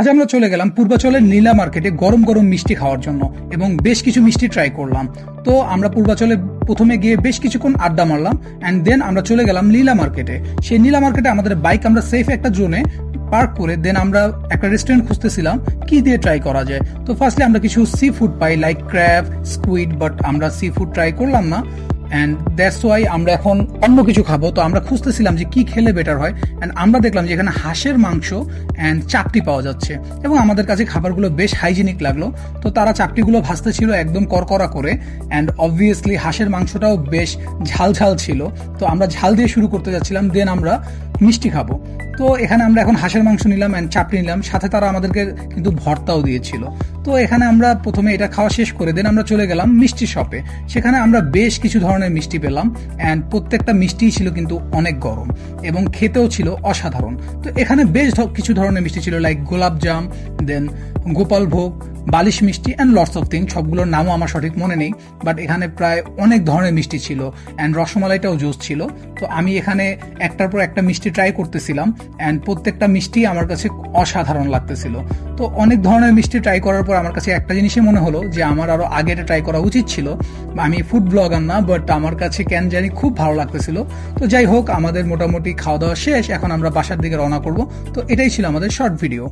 আজ আমরা চলে গেলাম পূর্বাচলের নীলা মার্কেটে গরম গরম মিষ্টি খাওয়ার জন্য এবং বেশ কিছু মিষ্টি ট্রাই করলাম। তো আমরা পূর্বাচলে প্রথমে গিয়ে বেশ কিছুক্ষণ আড্ডা মারলাম অ্যান্ড দেন আমরা চলে গেলাম নীলা মার্কেটে। সেই নীলা মার্কেটে আমাদের বাইক আমরা সেফ একটা জোনে পার্ক করে দেন আমরা একটা রেস্টুরেন্ট খুঁজতেছিলাম কি দিয়ে ট্রাই করা যায়। তো ফার্স্টলি আমরা কিছু sea food pi like crab, squid, but আমরা সি ফুড ট্রাই করলাম না অ্যান্ড দ্যাটস ওয়াই আমরা এখন অন্য কিছু খাবো। তো আমরা খুঁজতেছিলাম যে কি খেলে বেটার হয় অ্যান্ড আমরা দেখলাম যে এখানে হাঁসের মাংস অ্যান্ড চাপটি পাওয়া যাচ্ছে এবং আমাদের কাছে খাবারগুলো বেশ হাইজিনিক লাগলো। তো তারা চাপটিগুলো ভাজতে ছিল একদম করকরা করে অ্যান্ড অবভিয়াসলি হাঁসের মাংসটাও বেশ ঝাল ঝাল ছিল। তো আমরা ঝাল দিয়ে শুরু করতে যাচ্ছিলাম, দেন আমরা মিষ্টি খাবো। তো এখানে আমরা এখন হাঁসের মাংস নিলাম অ্যান্ড চাপটি নিলাম, সাথে তারা আমাদেরকে কিন্তু ভর্তাও দিয়েছিল। তো এখানে আমরা প্রথমে এটা খাওয়া শেষ করে দেন আমরা চলে গেলাম মিষ্টি শপে। সেখানে আমরা বেশ কিছু ধরনের মিষ্টি পেলাম অ্যান্ড প্রত্যেকটা মিষ্টিই ছিল কিন্তু অনেক গরম এবং খেতেও ছিল অসাধারণ। তো এখানে বেশ কিছু ধরনের মিষ্টি ছিল লাইক গোলাপজাম, দেন গোপাল ভোগ, বালিশ মিষ্টি অ্যান্ড লটস অফ থিং। সবগুলোর নামও আমার সঠিক মনে নেই, বাট এখানে প্রায় অনেক ধরনের মিষ্টি ছিল অ্যান্ড রসমালাইটাও জোস ছিল। তো আমি এখানে একটার পর একটা মিষ্টি ট্রাই করতেছিলাম অ্যান্ড প্রত্যেকটা মিষ্টি আমার কাছে অসাধারণ লাগতেছিল। তো অনেক ধরনের মিষ্টি ট্রাই করার পর আমার কাছে একটা জিনিসই মনে হলো যে আমার আরও আগে এটা ট্রাই করা উচিত ছিল। আমি ফুড ব্লগার না, বাট আমার কাছে কেন জানি খুব ভালো লাগতেছিল। তো যাই হোক, আমাদের মোটামুটি খাওয়া দাওয়া শেষ, এখন আমরা বাসার দিকে রওনা করব। তো এটাই ছিল আমাদের শর্ট ভিডিও।